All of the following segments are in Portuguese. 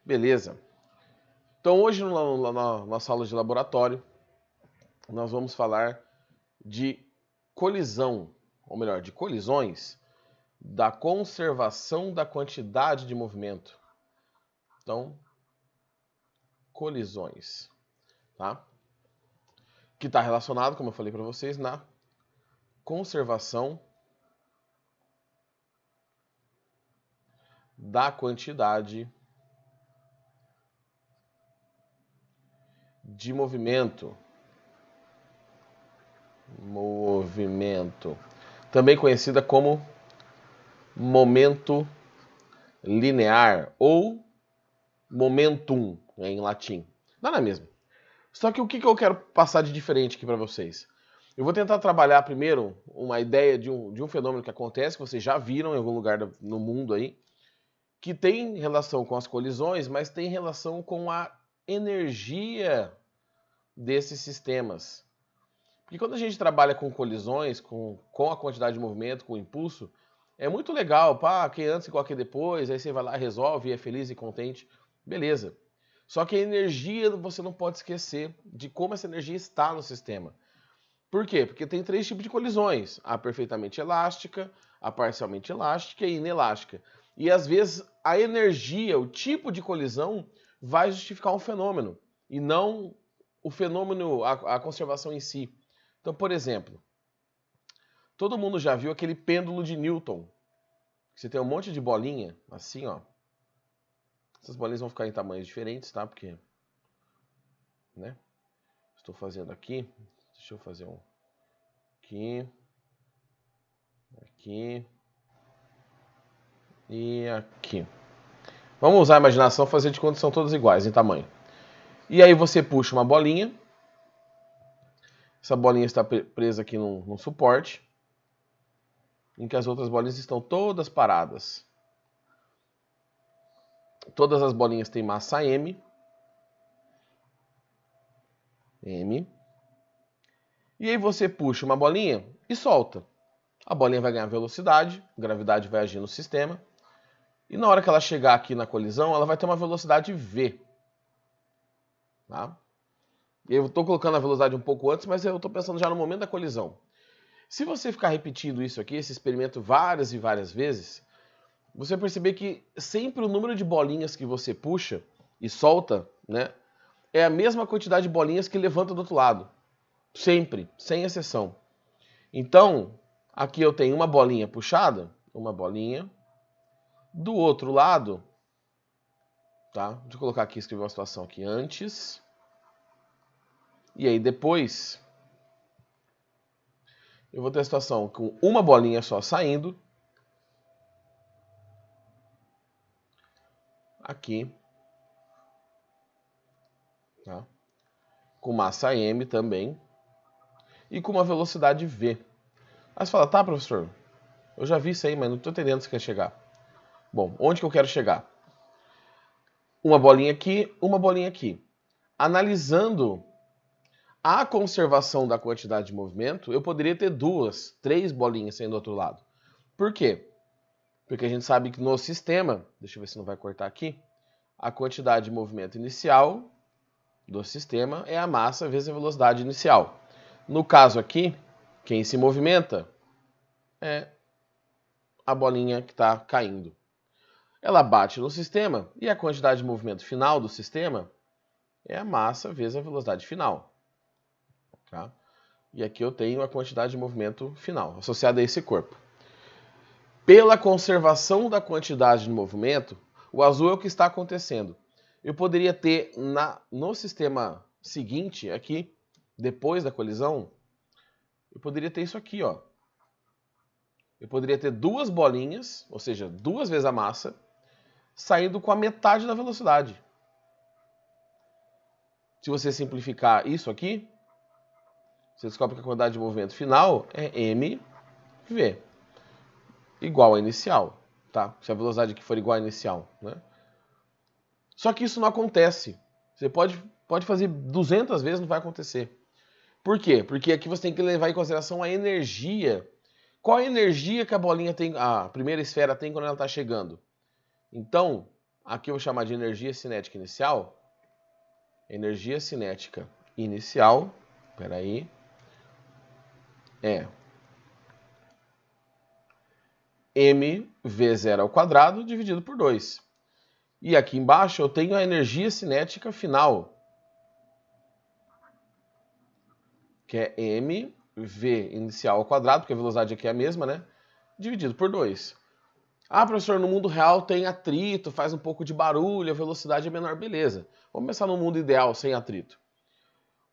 Beleza. Então hoje na nossa aula de laboratório, nós vamos falar de colisão, ou melhor, de colisões, da conservação da quantidade de movimento. Então, colisões, tá? Que está relacionado, como eu falei para vocês, na conservação da quantidade de movimento. Também conhecida como momento linear ou momentum, em latim. Nada mesmo. Só que o que eu quero passar de diferente aqui para vocês? Eu vou tentar trabalhar primeiro uma ideia de um fenômeno que acontece, que vocês já viram em algum lugar no mundo aí, que tem relação com as colisões, mas tem relação com a energia desses sistemas. Porque quando a gente trabalha com colisões, com a quantidade de movimento, com o impulso, é muito legal, pá, quem antes e quem depois, aí você vai lá, resolve e é feliz e contente, beleza. Só que a energia você não pode esquecer de como essa energia está no sistema. Por quê? Porque tem 3 tipos de colisões: a perfeitamente elástica, a parcialmente elástica e inelástica. E às vezes a energia, o tipo de colisão, vai justificar um fenômeno, e não o fenômeno, a conservação em si. Então, por exemplo, todo mundo já viu aquele pêndulo de Newton. Você tem um monte de bolinha, assim, ó. Essas bolinhas vão ficar em tamanhos diferentes, tá? Porque, né? Estou fazendo aqui. Deixa eu fazer um aqui. Aqui. E aqui. Vamos usar a imaginação, fazer de conta que são todas iguais em tamanho. E aí você puxa uma bolinha. Essa bolinha está presa aqui num suporte, em que as outras bolinhas estão todas paradas. Todas as bolinhas têm massa M. E aí você puxa uma bolinha e solta. A bolinha vai ganhar velocidade, a gravidade vai agir no sistema. E na hora que ela chegar aqui na colisão, ela vai ter uma velocidade V. Tá? Eu estou colocando a velocidade um pouco antes, mas eu estou pensando já no momento da colisão. Se você ficar repetindo isso aqui, esse experimento várias e várias vezes, você vai perceber que sempre o número de bolinhas que você puxa e solta, né, é a mesma quantidade de bolinhas que levanta do outro lado. Sempre, sem exceção. Então, aqui eu tenho uma bolinha puxada, uma bolinha. Do outro lado, tá? Deixa eu colocar aqui, escrever uma situação aqui antes. E aí depois, eu vou ter a situação com uma bolinha só saindo. Aqui. Tá? Com massa M também. E com uma velocidade V. Aí você fala, tá, professor, eu já vi isso aí, mas não estou entendendo se quer chegar. Bom, onde que eu quero chegar? Uma bolinha aqui, uma bolinha aqui. Analisando a conservação da quantidade de movimento, eu poderia ter 2, 3 bolinhas saindo do outro lado. Por quê? Porque a gente sabe que no sistema, deixa eu ver se não vai cortar aqui, a quantidade de movimento inicial do sistema é a massa vezes a velocidade inicial. No caso aqui, quem se movimenta é a bolinha que está caindo. Ela bate no sistema e a quantidade de movimento final do sistema é a massa vezes a velocidade final. Tá? E aqui eu tenho a quantidade de movimento final associada a esse corpo. Pela conservação da quantidade de movimento, o azul é o que está acontecendo. Eu poderia ter no sistema seguinte, aqui, depois da colisão, eu poderia ter isso aqui, ó. Eu poderia ter 2 bolinhas, ou seja, 2 vezes a massa, saindo com a metade da velocidade. Se você simplificar isso aqui, você descobre que a quantidade de movimento final é mv, igual à inicial, tá? Se a velocidade aqui for igual à inicial, né? Só que isso não acontece. Você pode fazer 200 vezes, não vai acontecer. Por quê? Porque aqui você tem que levar em consideração a energia. Qual a energia que a bolinha tem, a primeira esfera tem quando ela está chegando? Então, Aqui eu vou chamar de energia cinética inicial. Energia cinética inicial, peraí, é mv0² dividido por 2. E aqui embaixo eu tenho a energia cinética final, que é mv inicial ao quadrado, porque a velocidade aqui é a mesma, né? Dividido por 2. Ah, professor, no mundo real tem atrito, faz um pouco de barulho, a velocidade é menor. Beleza. Vamos pensar no mundo ideal, sem atrito.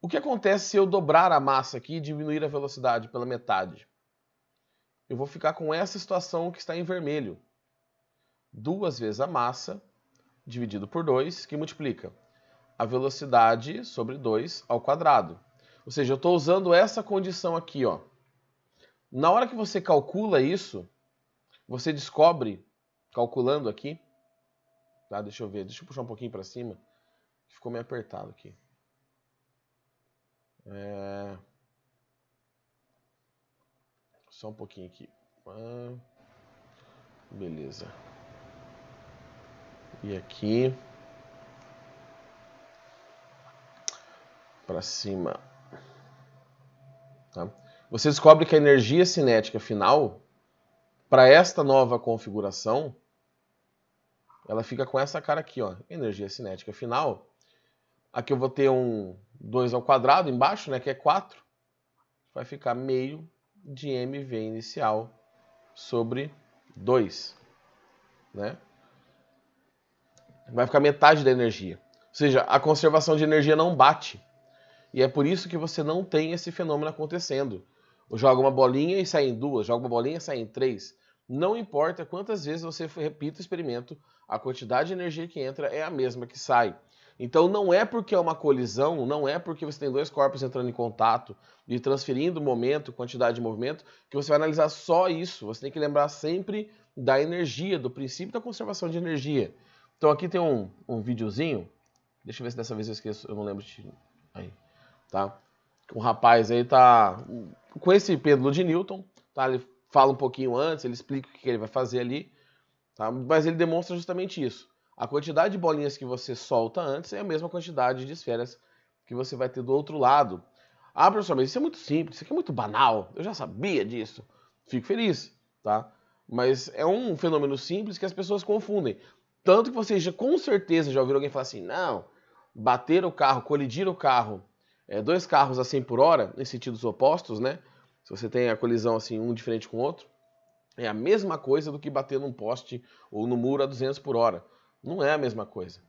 O que acontece se eu dobrar a massa aqui e diminuir a velocidade pela metade? Eu vou ficar com essa situação que está em vermelho. 2 vezes a massa dividido por 2, que multiplica a velocidade sobre 2 ao quadrado. Ou seja, eu estou usando essa condição aqui, ó. Na hora que você calcula isso, você descobre, calculando aqui, tá? Deixa eu ver, deixa eu puxar um pouquinho para cima, ficou meio apertado aqui. Só um pouquinho aqui. Beleza. E aqui para cima. Tá? Você descobre que a energia cinética final, para esta nova configuração, ela fica com essa cara aqui, ó. Energia cinética final. Aqui eu vou ter um 2 ao quadrado embaixo, né, que é 4. Vai ficar meio de mv inicial sobre 2, né? Vai ficar metade da energia. Ou seja, a conservação de energia não bate. E é por isso que você não tem esse fenômeno acontecendo. Joga uma bolinha e sai em 2, joga uma bolinha e sai em 3. Não importa quantas vezes você repita o experimento, a quantidade de energia que entra é a mesma que sai. Então não é porque é uma colisão, não é porque você tem dois corpos entrando em contato e transferindo momento, quantidade de movimento, que você vai analisar só isso. Você tem que lembrar sempre da energia, do princípio da conservação de energia. Então aqui tem um videozinho, deixa eu ver se dessa vez eu esqueço, eu não lembro de... Aí, tá? O rapaz aí tá com esse pêndulo de Newton, tá? Ele fala um pouquinho antes, ele explica o que ele vai fazer ali, tá? Mas ele demonstra justamente isso. A quantidade de bolinhas que você solta antes é a mesma quantidade de esferas que você vai ter do outro lado. Ah, professor, mas isso é muito simples, isso aqui é muito banal, eu já sabia disso. Fico feliz, tá? Mas é um fenômeno simples que as pessoas confundem. Tanto que vocês já, com certeza já ouviram alguém falar assim, não, bater o carro, colidir o carro, dois carros a 100 por hora, em sentidos opostos, né? Se você tem a colisão assim, um de frente com o outro, é a mesma coisa do que bater num poste ou no muro a 200 por hora. Não é a mesma coisa.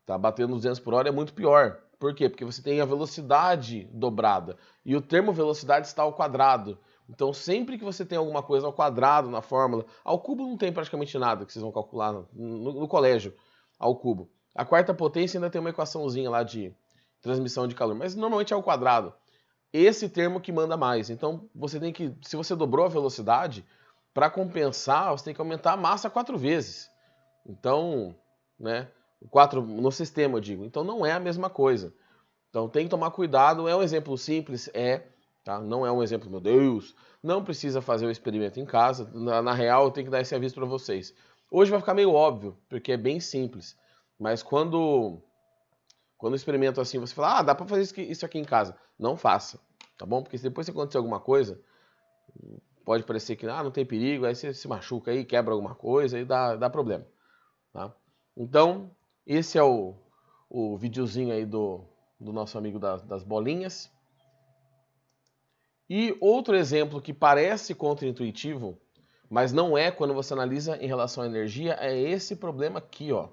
Tá? Bater nos 200 por hora é muito pior. Por quê? Porque você tem a velocidade dobrada. E o termo velocidade está ao quadrado. Então, sempre que você tem alguma coisa ao quadrado na fórmula, ao cubo não tem praticamente nada que vocês vão calcular no colégio, ao cubo. A quarta potência ainda tem uma equaçãozinha lá de transmissão de calor, mas normalmente é ao quadrado. Esse termo que manda mais. Então, você tem que, se você dobrou a velocidade, para compensar, você tem que aumentar a massa 4 vezes. Então, né, 4 no sistema, eu digo. Então, não é a mesma coisa. Então, tem que tomar cuidado. É um exemplo simples, tá? Não é um exemplo, meu Deus, não precisa fazer o experimento em casa. Na real, eu tenho que dar esse aviso para vocês. Hoje vai ficar meio óbvio, porque é bem simples. Mas quando eu experimento assim, você fala, ah, dá para fazer isso aqui em casa. Não faça, tá bom? Porque se depois acontecer alguma coisa, pode parecer que não tem perigo, aí você se machuca aí, quebra alguma coisa e dá problema, tá? Então, esse é o videozinho aí do nosso amigo das bolinhas. E outro exemplo que parece contraintuitivo, mas não é quando você analisa em relação à energia, é esse problema aqui, ó.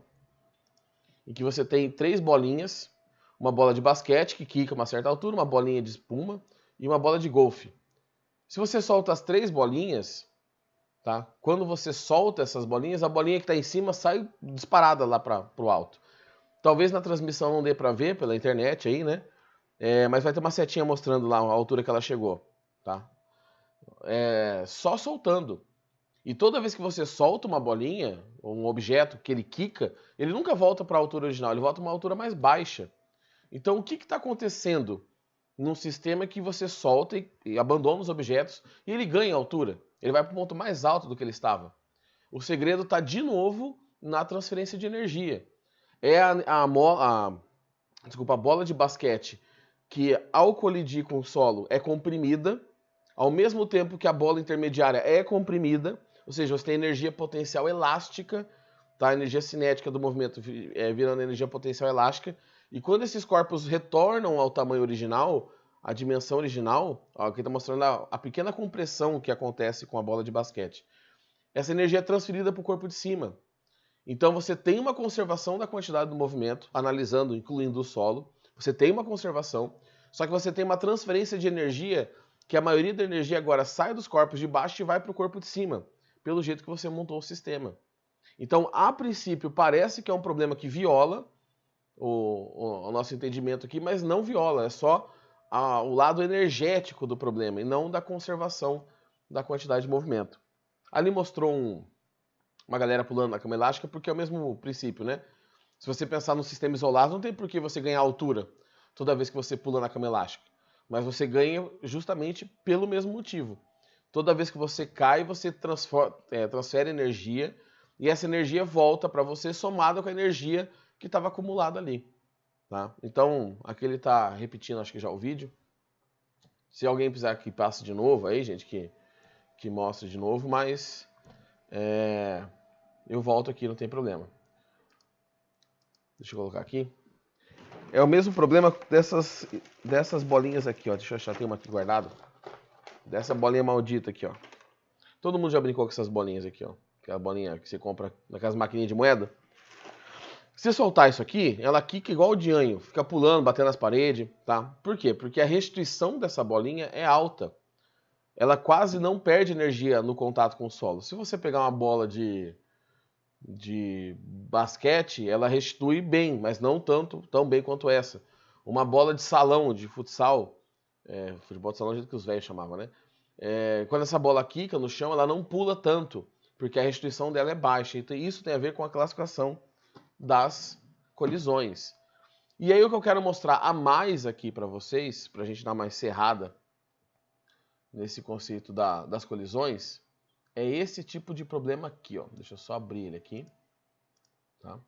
Em que você tem 3 bolinhas, uma bola de basquete que quica a uma certa altura, uma bolinha de espuma e uma bola de golfe. Se você solta as 3 bolinhas, tá? Quando você solta essas bolinhas, a bolinha que está em cima sai disparada lá para o alto. Talvez na transmissão não dê para ver pela internet aí, né? Mas vai ter uma setinha mostrando lá a altura que ela chegou, tá? Só soltando. E toda vez que você solta uma bolinha, ou um objeto que ele quica, ele nunca volta para a altura original, ele volta para uma altura mais baixa. Então o que está acontecendo num sistema que você solta e abandona os objetos e ele ganha altura? Ele vai para o ponto mais alto do que ele estava. O segredo está de novo na transferência de energia. É a bola de basquete que, ao colidir com o solo, é comprimida, ao mesmo tempo que a bola intermediária é comprimida, ou seja, você tem energia potencial elástica, tá? A energia cinética do movimento virando energia potencial elástica, e quando esses corpos retornam ao tamanho original, a dimensão original, ó, aqui está mostrando a pequena compressão que acontece com a bola de basquete. Essa energia é transferida para o corpo de cima. Então você tem uma conservação da quantidade do movimento, analisando, incluindo o solo. Você tem uma conservação, só que você tem uma transferência de energia, que a maioria da energia agora sai dos corpos de baixo e vai para o corpo de cima, pelo jeito que você montou o sistema. Então, a princípio, parece que é um problema que viola o nosso entendimento aqui, mas não viola, é só o lado energético do problema e não da conservação da quantidade de movimento. Ali mostrou uma galera pulando na cama elástica porque é o mesmo princípio, né? Se você pensar num sistema isolado, não tem por que você ganhar altura toda vez que você pula na cama elástica. Mas você ganha justamente pelo mesmo motivo. Toda vez que você cai, você transfere energia e essa energia volta para você somada com a energia que estava acumulada ali. Tá? Então, aqui ele está repetindo, acho que já o vídeo. Se alguém precisar que passe de novo aí, gente, que mostre de novo, mas eu volto aqui, não tem problema. Deixa eu colocar aqui. É o mesmo problema dessas bolinhas aqui, ó. Deixa eu achar, tem uma aqui guardada. Dessa bolinha maldita aqui, ó. Todo mundo já brincou com essas bolinhas aqui, ó. Aquela bolinha que você compra naquelas maquininhas de moeda. Se você soltar isso aqui, ela quica igual o dianho, fica pulando, batendo nas paredes, tá? Por quê? Porque a restituição dessa bolinha é alta. Ela quase não perde energia no contato com o solo. Se você pegar uma bola de basquete, ela restitui bem, mas não tão bem quanto essa. Uma bola de salão, de futsal, futebol de salão é o jeito que os velhos chamavam, né? Quando essa bola quica no chão, ela não pula tanto, porque a restituição dela é baixa. Então isso tem a ver com a classificação das colisões. E aí o que eu quero mostrar a mais aqui para vocês, para a gente dar mais cerrada nesse conceito das colisões, é esse tipo de problema aqui, ó. Deixa eu só abrir ele aqui. Tá?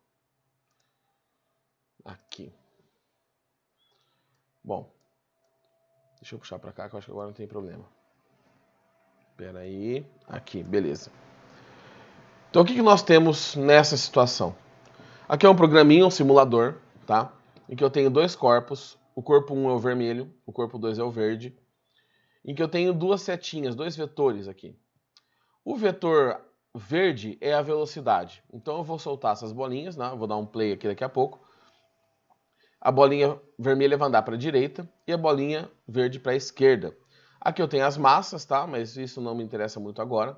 Aqui. Bom, deixa eu puxar para cá que eu acho que agora não tem problema. Espera aí. Aqui, beleza. Então o que nós temos nessa situação? Aqui é um programinha, um simulador, tá? Em que eu tenho dois corpos. O corpo 1 é o vermelho, o corpo 2 é o verde. Em que eu tenho duas setinhas, dois vetores aqui. O vetor verde é a velocidade. Então eu vou soltar essas bolinhas, né? Eu vou dar um play aqui daqui a pouco. A bolinha vermelha vai andar para a direita e a bolinha verde para a esquerda. Aqui eu tenho as massas, tá? Mas isso não me interessa muito agora.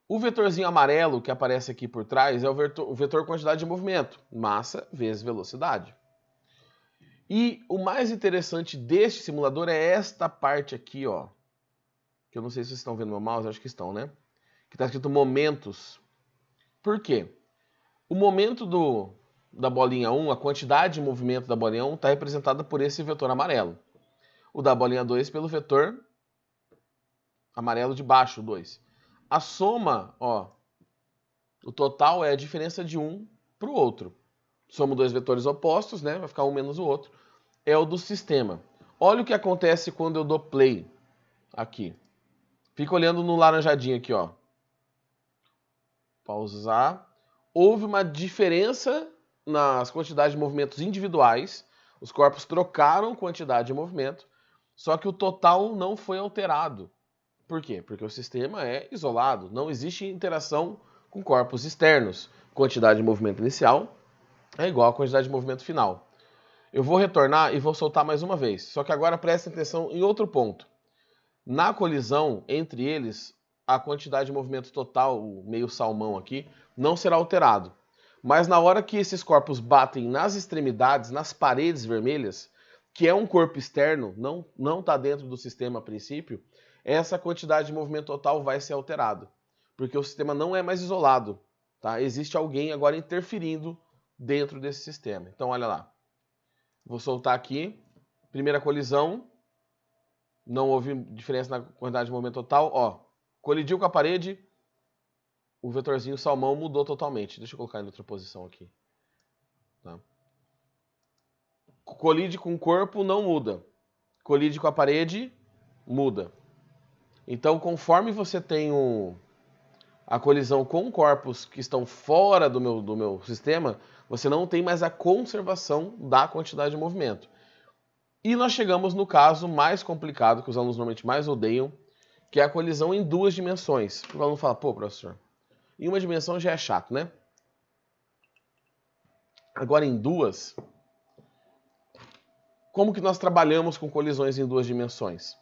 O vetorzinho amarelo que aparece aqui por trás é o vetor quantidade de movimento. Massa vezes velocidade. E o mais interessante deste simulador é esta parte aqui, ó. Que eu não sei se vocês estão vendo meu mouse, acho que estão, né? Que está escrito momentos. Por quê? O momento da bolinha 1, a quantidade de movimento da bolinha 1 está representada por esse vetor amarelo. O da bolinha 2 pelo vetor amarelo de baixo, 2. A soma, ó, o total é a diferença de um para o outro. Somos dois vetores opostos, né? Vai ficar um menos o outro. É o do sistema. Olha o que acontece quando eu dou play aqui. Fica olhando no laranjadinho aqui, ó. Pausar. Houve uma diferença nas quantidades de movimentos individuais. Os corpos trocaram quantidade de movimento, só que o total não foi alterado. Por quê? Porque o sistema é isolado, não existe interação com corpos externos. Quantidade de movimento inicial é igual à quantidade de movimento final. Eu vou retornar e vou soltar mais uma vez, só que agora prestem atenção em outro ponto. Na colisão entre eles, a quantidade de movimento total, o meio salmão aqui, não será alterado. Mas na hora que esses corpos batem nas extremidades, nas paredes vermelhas, que é um corpo externo, não está dentro do sistema a princípio, essa quantidade de movimento total vai ser alterado. Porque o sistema não é mais isolado. Tá? Existe alguém agora interferindo dentro desse sistema. Então olha lá. Vou soltar aqui. Primeira colisão. Não houve diferença na quantidade de movimento total. Ó, colidiu com a parede. o vetorzinho salmão mudou totalmente. Deixa eu colocar em outra posição aqui. Tá? Colide com o corpo, não muda. Colide com a parede, muda. Então, conforme você tem a colisão com corpos que estão fora do meu sistema, você não tem mais a conservação da quantidade de movimento. E nós chegamos no caso mais complicado, que os alunos normalmente mais odeiam, que é a colisão em duas dimensões. O aluno fala, pô, professor, em uma dimensão já é chato, né? Agora em duas, como que nós trabalhamos com colisões em duas dimensões?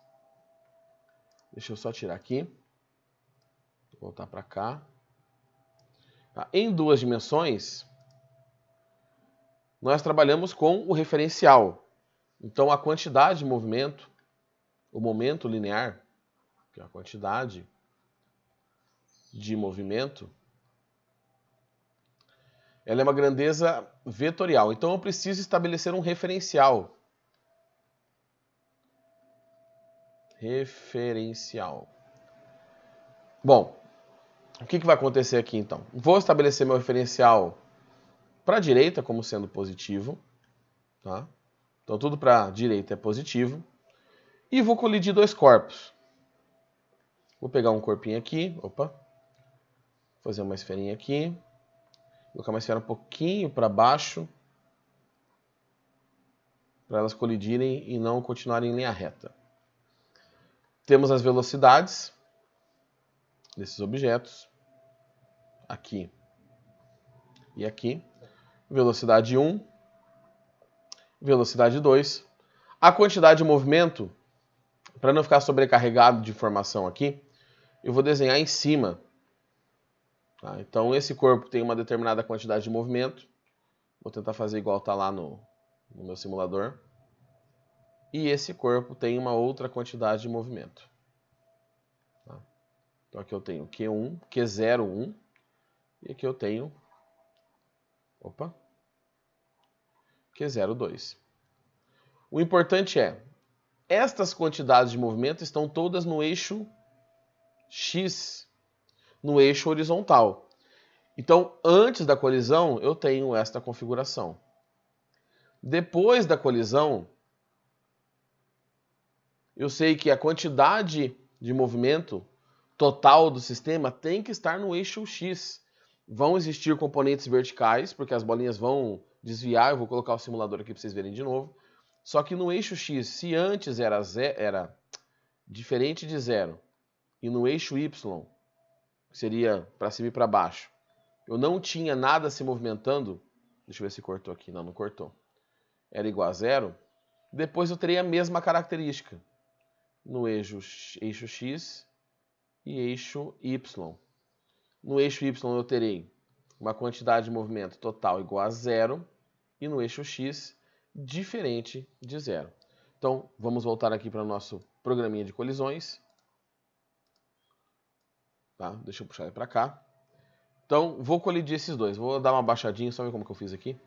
Deixa eu só tirar aqui. Vou voltar para cá. Tá. Em duas dimensões, nós trabalhamos com o referencial. Então, a quantidade de movimento, o momento linear, que é a quantidade de movimento, ela é uma grandeza vetorial. Então, eu preciso estabelecer um referencial. Referencial. Bom, o que vai acontecer aqui, então? Vou estabelecer meu referencial para a direita como sendo positivo. Tá? Então, tudo para a direita é positivo. E vou colidir dois corpos. Vou pegar um corpinho aqui. Opa. Fazer uma esferinha aqui. Colocar uma esfera um pouquinho para baixo. Para elas colidirem e não continuarem em linha reta. Temos as velocidades desses objetos. Aqui e aqui. Velocidade 1. Velocidade 2. A quantidade de movimento, para não ficar sobrecarregado de informação aqui, eu vou desenhar em cima. Tá? Então, esse corpo tem uma determinada quantidade de movimento. Vou tentar fazer igual está lá no meu simulador. E esse corpo tem uma outra quantidade de movimento. Tá? Então, aqui eu tenho Q1, Q01. E aqui eu tenho Q02. O importante é, estas quantidades de movimento estão todas no eixo X, no eixo horizontal. Então, antes da colisão, eu tenho esta configuração. Depois da colisão, eu sei que a quantidade de movimento total do sistema tem que estar no eixo X. Vão existir componentes verticais, porque as bolinhas vão desviar. Eu vou colocar o simulador aqui para vocês verem de novo. Só que no eixo X, se antes era diferente de zero, e no eixo Y, que seria para cima e para baixo, eu não tinha nada se movimentando, deixa eu ver se cortou aqui, não cortou, era igual a zero, depois eu teria a mesma característica no eixo X e eixo Y. No eixo Y eu terei uma quantidade de movimento total igual a zero, e no eixo X, diferente de zero. Então, vamos voltar aqui para o nosso programinha de colisões. Tá? Deixa eu puxar ele para cá. Então, vou colidir esses dois. Vou dar uma baixadinha, só ver como que eu fiz aqui.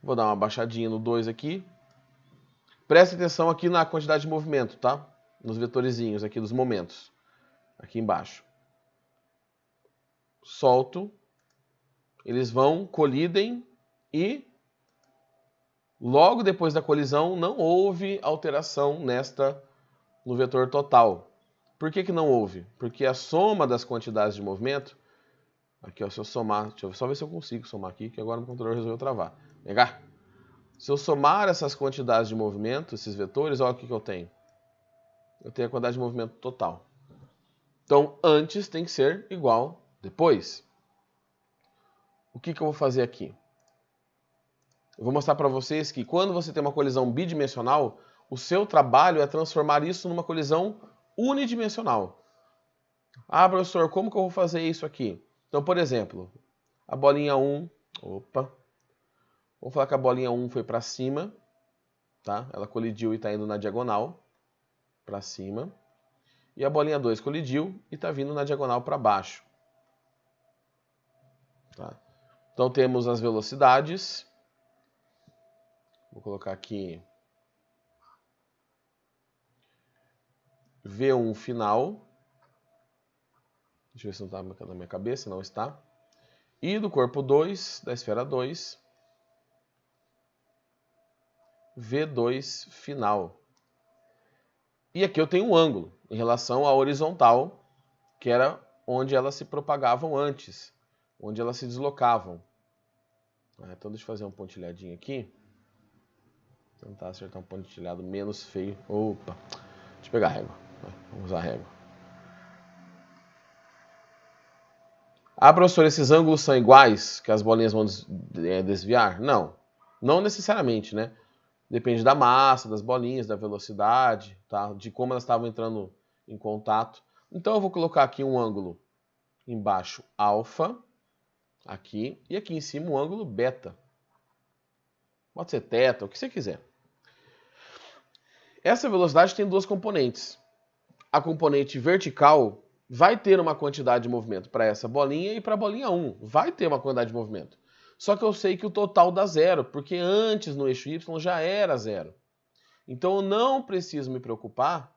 Vou dar uma baixadinha no 2 aqui. Preste atenção aqui na quantidade de movimento, tá? Nos vetorizinhos aqui dos momentos. Aqui embaixo. Solto. Eles vão, colidem e logo depois da colisão não houve alteração no vetor total. Por que não houve? Porque a soma das quantidades de movimento, aqui ó, se eu somar, deixa eu só ver se eu consigo somar aqui, que agora o computador resolveu travar. Pegar. Se eu somar essas quantidades de movimento, esses vetores, olha o que eu tenho. Eu tenho a quantidade de movimento total. Então, antes tem que ser igual depois. O que eu vou fazer aqui? Eu vou mostrar para vocês que quando você tem uma colisão bidimensional, o seu trabalho é transformar isso numa colisão unidimensional. Ah, professor, como que eu vou fazer isso aqui? Então, por exemplo, a bolinha 1, vamos falar que a bolinha 1 foi para cima, tá? Ela colidiu e está indo na diagonal para cima. E a bolinha 2 colidiu e está vindo na diagonal para baixo. Tá? Então temos as velocidades. Vou colocar aqui V1 final Deixa eu ver se não está na minha cabeça, não está. E do corpo 2, da esfera 2, V2 final. E aqui eu tenho um ângulo em relação à horizontal, que era onde elas se propagavam antes, onde elas se deslocavam. Então deixa eu fazer um pontilhadinho aqui. Tentar acertar um pontilhado menos feio. Opa! Deixa eu pegar a régua. Vamos usar a régua. Ah, professor, esses ângulos são iguais que as bolinhas vão desviar? Não. Não necessariamente, né? Depende da massa, das bolinhas, da velocidade, tá? De como elas estavam entrando em contato. Então eu vou colocar aqui um ângulo embaixo alfa, aqui, e aqui em cima um ângulo beta. Pode ser teta, o que você quiser. Essa velocidade tem duas componentes. A componente vertical vai ter uma quantidade de movimento para essa bolinha e para a bolinha 1. Vai ter uma quantidade de movimento. Só que eu sei que o total dá zero, porque antes no eixo Y já era zero. Então eu não preciso me preocupar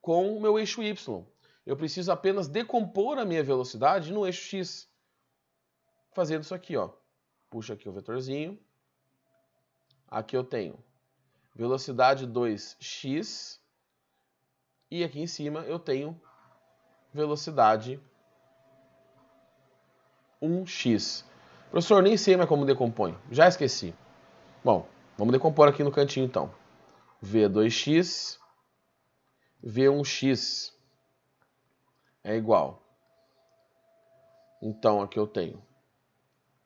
com o meu eixo Y. Eu preciso apenas decompor a minha velocidade no eixo X. Fazendo isso aqui, ó. Puxa aqui o vetorzinho. Aqui eu tenho velocidade 2x. E aqui em cima eu tenho velocidade 1x. Professor, nem sei mais como decompõe. Já esqueci. Bom, vamos decompor aqui no cantinho então. V2x, V1x é igual. Então aqui eu tenho.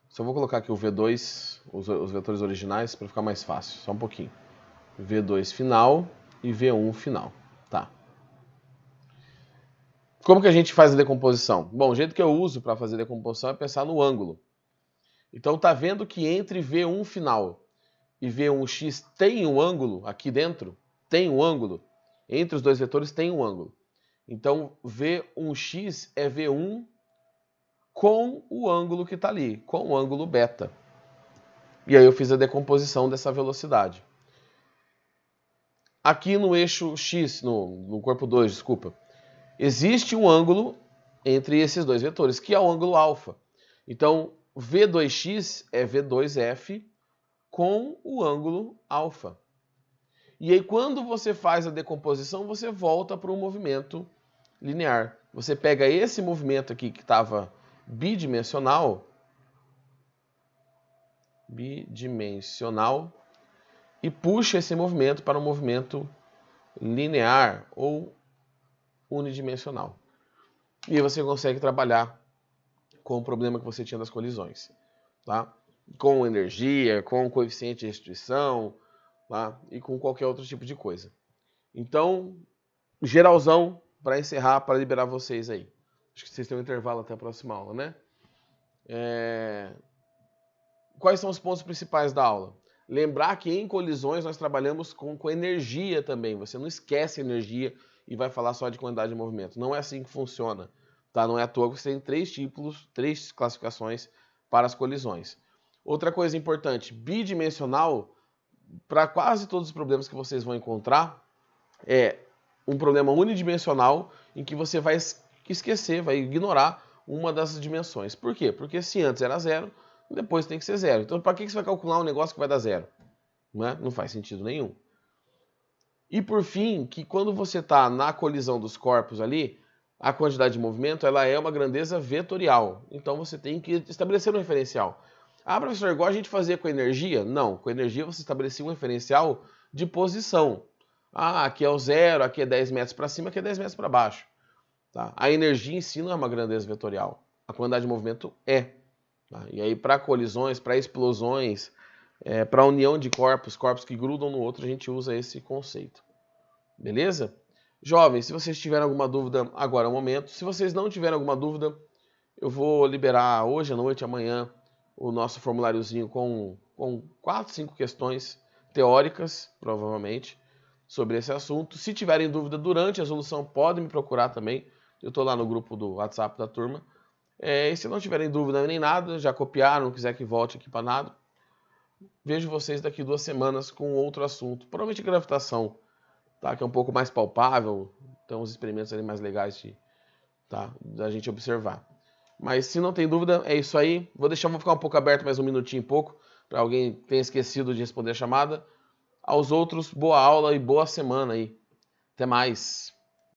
Só vou colocar aqui o V2, os vetores originais, para ficar mais fácil. Só um pouquinho. V2 final e V1 final. Tá. Como que a gente faz a decomposição? Bom, o jeito que eu uso para fazer a decomposição é pensar no ângulo. Então tá vendo que entre V1 final e V1x tem um ângulo aqui dentro? Tem um ângulo. Entre os dois vetores tem um ângulo. Então V1x é V1 com o ângulo que está ali, com o ângulo beta. E aí eu fiz a decomposição dessa velocidade. Aqui no eixo X, no corpo 2, desculpa, existe um ângulo entre esses dois vetores, que é o ângulo alfa. Então, V2x é V2f com o ângulo alfa. E aí, quando você faz a decomposição, você volta para um movimento linear. Você pega esse movimento aqui que estava bidimensional, e puxa esse movimento para um movimento linear ou unidimensional. E aí você consegue trabalhar com o problema que você tinha das colisões, tá? Com energia, com coeficiente de restrição, tá? E com qualquer outro tipo de coisa. Então, geralzão, para encerrar, para liberar vocês aí. Acho que vocês têm um intervalo até a próxima aula, né? Quais são os pontos principais da aula? Lembrar que em colisões nós trabalhamos com energia também. Você não esquece energia e vai falar só de quantidade de movimento. Não é assim que funciona. Tá? Não é à toa que você tem três classificações para as colisões. Outra coisa importante, bidimensional, para quase todos os problemas que vocês vão encontrar, é um problema unidimensional em que você vai esquecer, vai ignorar uma das dimensões. Por quê? Porque se antes era zero, depois tem que ser zero. Então, para que você vai calcular um negócio que vai dar zero? Não faz sentido nenhum. E por fim, que quando você está na colisão dos corpos ali, a quantidade de movimento ela é uma grandeza vetorial. Então você tem que estabelecer um referencial. Ah, professor, igual a gente fazia com energia? Não, com energia você estabelecia um referencial de posição. Ah, aqui é o zero, aqui é 10 metros para cima, aqui é 10 metros para baixo. Tá? A energia em si não é uma grandeza vetorial. A quantidade de movimento é. Tá? E aí, para colisões, para explosões, para união de corpos que grudam no outro, a gente usa esse conceito. Beleza? Jovens, se vocês tiverem alguma dúvida, agora é o momento. Se vocês não tiverem alguma dúvida, eu vou liberar hoje à noite, amanhã, o nosso formuláriozinho com 4, 5 questões teóricas, provavelmente, sobre esse assunto. Se tiverem dúvida durante a resolução, podem me procurar também. Eu estou lá no grupo do WhatsApp da turma. E se não tiverem dúvida nem nada, já copiaram, não quiser que volte aqui para nada, vejo vocês daqui 2 semanas com outro assunto. Provavelmente gravitação, tá? Que é um pouco mais palpável, tem uns experimentos ali mais legais de tá? Da gente observar. Mas se não tem dúvida, é isso aí. Vou ficar um pouco aberto, mais um minutinho e pouco, para alguém que tenha esquecido de responder a chamada. Aos outros, boa aula e boa semana aí. Até mais.